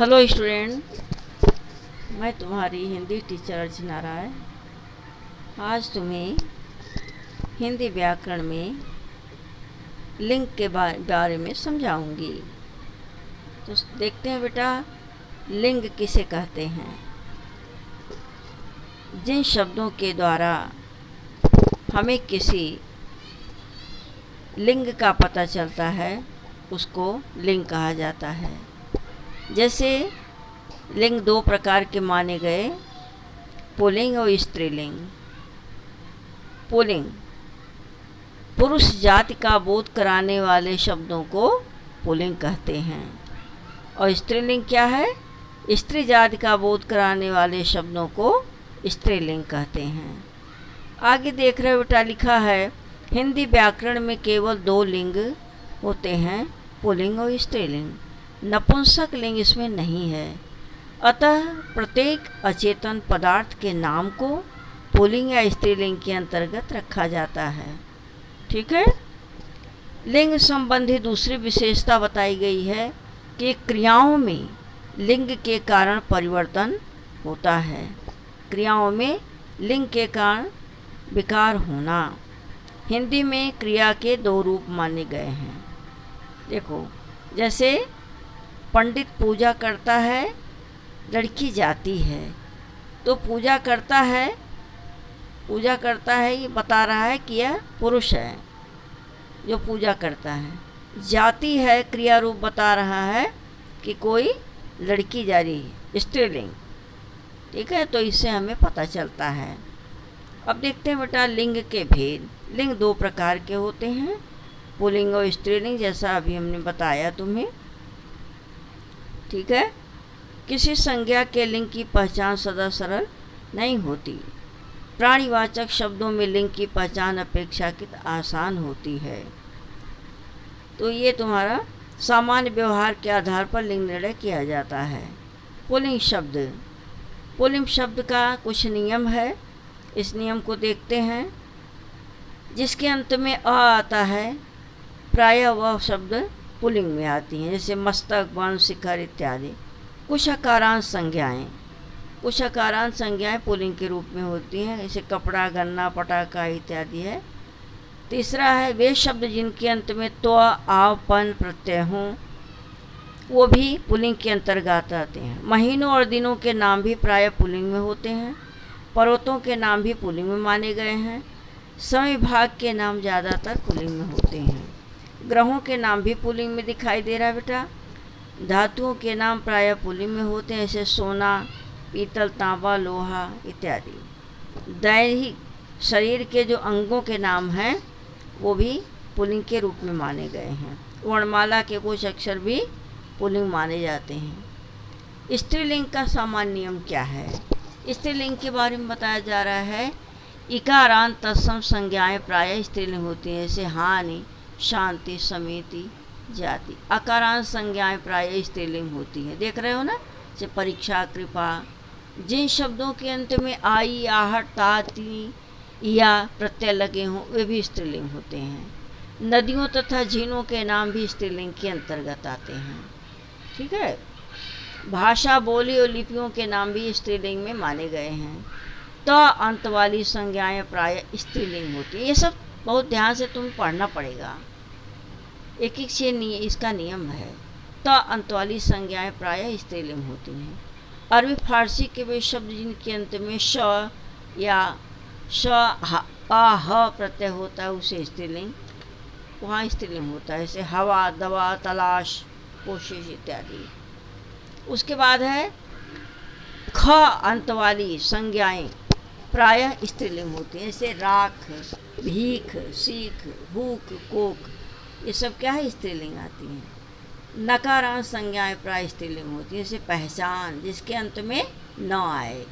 Hello student, मैं तुम्हारी Hindi teacher अर्चना राय आज तुम्हें हिंदी व्याकरण में लिंग के बारे में समझाऊंगी। तो देखते हैं बेटा, लिंग किसे कहते हैं। जिन शब्दों के द्वारा हमें किसी लिंग का पता चलता है उसको लिंग कहा जाता है। जैसे लिंग दो प्रकार के माने गए, पुल्लिंग और स्त्रीलिंग। पुल्लिंग पुरुष जाति का बोध कराने वाले शब्दों को पुल्लिंग कहते हैं, और स्त्रीलिंग क्या है? स्त्री जाति का बोध कराने वाले शब्दों को स्त्रीलिंग कहते हैं। आगे देख रहे हो बेटा, लिखा है हिंदी व्याकरण में केवल दो लिंग होते हैं, पुल्लिंग और स्त्रीलिंग। नपुंसक लिंग इसमें नहीं है। अतः प्रत्येक अचेतन पदार्थ के नाम को पुल्लिंग या स्त्रीलिंग के अंतर्गत रखा जाता है। ठीक है। लिंग संबंधी दूसरी विशेषता बताई गई है कि क्रियाओं में लिंग के कारण परिवर्तन होता है। क्रियाओं में लिंग के कारण विकार होना। हिंदी में क्रिया के दो रूप माने गए हैं। देखो, जैसे पंडित पूजा करता है, लड़की जाती है, तो पूजा करता है ये बता रहा है कि यह पुरुष है जो पूजा करता है। जाती है क्रिया रूप बता रहा है कि कोई लड़की जा रही है, स्त्रीलिंग। ठीक है, तो इससे हमें पता चलता है। अब देखते हैं बेटा लिंग के भेद। लिंग दो प्रकार के होते हैं, पुल्लिंग और स्त्रीलिंग, जैसा अभी हमने बताया तुम्हें। ठीक है। किसी संज्ञा के लिंग की पहचान सदा सरल नहीं होती। प्राणीवाचक शब्दों में लिंग की पहचान अपेक्षाकृत आसान होती है। तो ये तुम्हारा सामान्य व्यवहार के आधार पर लिंग निर्णय किया जाता है। पुल्लिंग शब्द का कुछ नियम है। इस नियम को देखते हैं। जिसके अंत में अ आता है, प्रायः वह शब्द पुल्लिंग में आती हैं, जैसे मस्तक, वन, शिखर इत्यादि। कुछ अकारांत संज्ञाएं पुल्लिंग के रूप में होती हैं, जैसे कपड़ा, गन्ना, पटाखा इत्यादि है। तीसरा है वे शब्द जिनके अंत में त्व, आव, पन प्रत्यय हों, वो भी पुल्लिंग के अंतर्गत आते हैं। महीनों और दिनों के नाम भी प्रायः पुल्लिंग में होते हैं। पर्वतों के नाम भी पुल्लिंग में माने गए हैं। समय विभाग के नाम ज़्यादातर पुल्लिंग में होते हैं। ग्रहों के नाम भी पुल्लिंग में दिखाई दे रहा है बेटा। धातुओं के नाम प्रायः पुल्लिंग में होते हैं, जैसे सोना, पीतल, तांबा, लोहा इत्यादि। दैहिक शरीर के जो अंगों के नाम हैं वो भी पुल्लिंग के रूप में माने गए हैं। वर्णमाला के कुछ अक्षर भी पुल्लिंग माने जाते हैं। स्त्रीलिंग का सामान्य नियम क्या है? स्त्रीलिंग के बारे में बताया जा रहा है। इकारांत तत्सम संज्ञाएं प्रायः स्त्रीलिंग होती हैं, जैसे हानि, शांति, समिति, जाति। अकारांत संज्ञाएं प्रायः स्त्रीलिंग होती हैं। देख रहे हो ना, जैसे परीक्षा, कृपा। जिन शब्दों के अंत में आई, आहट, ताती या प्रत्यय लगे हों वे भी स्त्रीलिंग होते हैं। नदियों तथा झीलों के नाम भी स्त्रीलिंग के अंतर्गत आते हैं। ठीक है। भाषा, बोली और लिपियों के नाम भी स्त्रीलिंग में माने गए हैं। त अंत वाली संज्ञाएं प्रायः स्त्रीलिंग होती हैं। ये सब बहुत ध्यान से तुम्हें पढ़ना पड़ेगा, एक एक से इसका नियम है। त अंत वाली संज्ञाएं प्रायः स्त्रीलिंग होती हैं। अरबी फारसी के वे शब्द जिनके अंत में श या श, आ, ह प्रत्यय होता है उसे स्त्रीलिंग, वहाँ स्त्रीलिंग होता है, जैसे हवा, दवा, तलाश, कोशिश इत्यादि। उसके बाद है ख अंत वाली संज्ञाएं प्रायः स्त्रीलिंग होती हैं, जैसे राख, भीख, सीख, भूख, कोक, ये सब क्या है? स्त्रीलिंग आती हैं। नकारांत संज्ञाएं प्रायः स्त्रीलिंग होती हैं, जैसे पहचान, जिसके अंत में न आए।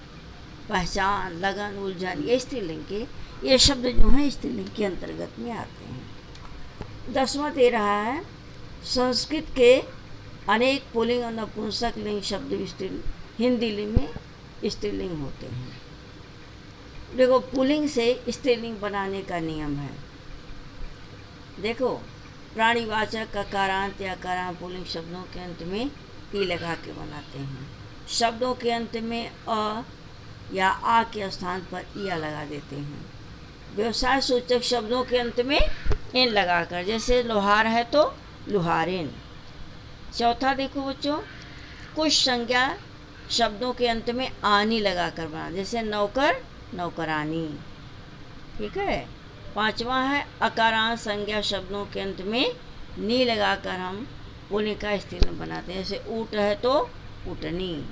पहचान, लगन, उलझन, ये स्त्रीलिंग के ये शब्द जो हैं स्त्रीलिंग के अंतर्गत में आते हैं। 10वां दे रहा है संस्कृत के अनेक पुल्लिंग और नपुंसक लिंग शब्द हिंदी लिंग में स्त्रीलिंग होते हैं। देखो, पुल्लिंग से स्त्रीलिंग बनाने का नियम है। देखो, प्राणीवाचक अकारांत या अकारांत पुल्लिंग शब्दों के अंत में ई लगा के बनाते हैं। शब्दों के अंत में अ या आ के स्थान पर इया लगा देते हैं। व्यवसाय सूचक शब्दों के अंत में इन लगाकर, जैसे लोहार है तो लुहारिन। चौथा देखो बच्चों, कुछ संज्ञा शब्दों के अंत में आनी लगाकर बना, जैसे नौकर नौकरानी। ठीक है। पांचवा है अकारांत संज्ञा शब्दों के अंत में नी लगाकर हम पुल्लिंग का स्त्रीलिंग बनाते हैं, जैसे ऊँट है तो ऊँटनी।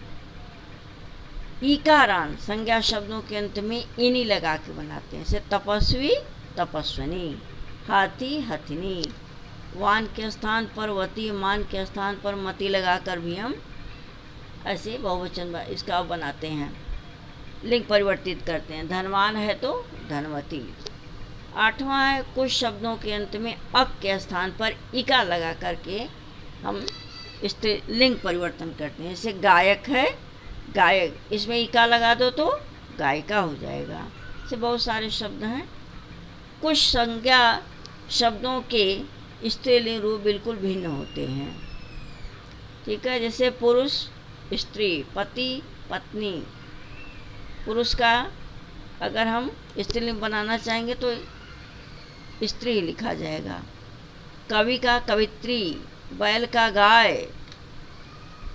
ईकारांत संज्ञा शब्दों के अंत में इनी लगा के बनाते हैं, जैसे तपस्वी तपस्विनी, हाथी हथिनी। वान के स्थान पर वती, मान के स्थान पर मति लगाकर भी हम ऐसे बहुवचन इसका बनाते हैं, लिंग परिवर्तित करते हैं। धनवान है तो धनवती। आठवां है कुछ शब्दों के अंत में अक के स्थान पर इका लगा करके हम इससे लिंग परिवर्तन करते हैं, जैसे गायक है गायक, इसमें इका लगा दो तो गायिका हो जाएगा। ऐसे बहुत सारे शब्द हैं। कुछ संज्ञा शब्दों के स्त्रीलिंग रूप बिल्कुल भिन्न होते हैं। ठीक है। जैसे पुरुष स्त्री, पति पत्नी। पुरुष का अगर हम स्त्रीलिंग बनाना चाहेंगे तो स्त्री लिखा जाएगा। कवि का कवित्री, बैल का गाय।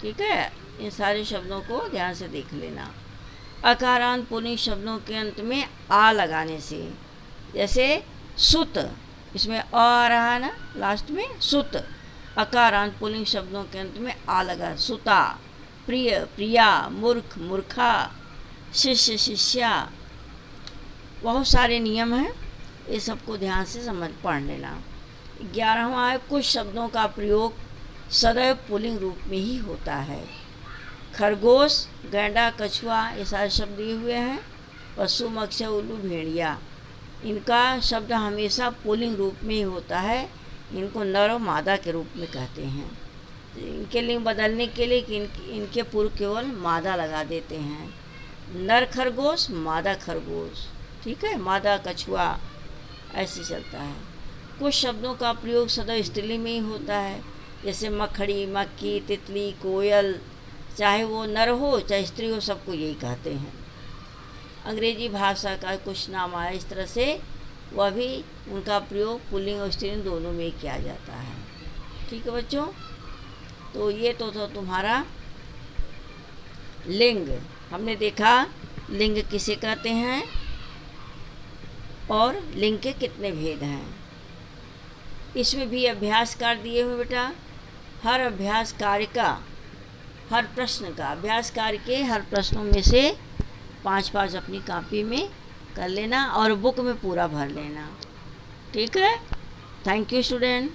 ठीक है। इन सारे शब्दों को ध्यान से देख लेना। अकारांत पुल्लिंग शब्दों के अंत में आ लगाने से, जैसे सुत, इसमें आ रहा है ना लास्ट में, सुत। अकारांत पुल्लिंग शब्दों के अंत में आ लगा, सुता। प्रिय प्रिया, मूर्ख मूर्खा, शिष्य शिष्या। बहुत सारे नियम हैं, ये सबको ध्यान से समझ पढ़ लेना। 11वां है कुछ शब्दों का प्रयोग सदैव पुल्लिंग रूप में ही होता है। खरगोश, गैंडा, कछुआ, ये सारे शब्द दिए हुए हैं। पशु, मत्स्य, उल्लू, भेड़िया, इनका शब्द हमेशा पुल्लिंग रूप में ही होता है। इनको नर और मादा के रूप में कहते हैं। इनके लिंग बदलने के लिए इनके पूर्व केवल मादा लगा देते हैं। नर खरगोश, मादा खरगोश। ठीक है। मादा कछुआ, ऐसे चलता है। कुछ शब्दों का प्रयोग सदैव स्त्रीलिंग में ही होता है, जैसे मखड़ी, मक्खी, तितली, कोयल। चाहे वो नर हो चाहे स्त्री हो, सबको यही कहते हैं। अंग्रेजी भाषा का कुछ नाम आया इस तरह से, वह भी उनका प्रयोग पुल्लिंग और स्त्रीलिंग दोनों में किया जाता है। ठीक है बच्चों। तो ये तो था तुम्हारा लिंग। हमने देखा लिंग किसे कहते हैं और लिंग के कितने भेद हैं। इसमें भी अभ्यास कार्य दिए हुए बेटा। हर अभ्यास कार्य का, हर प्रश्न का अभ्यास कार्य के हर प्रश्नों में से 5-5 अपनी कॉपी में कर लेना और बुक में पूरा भर लेना। ठीक है। Thank you student.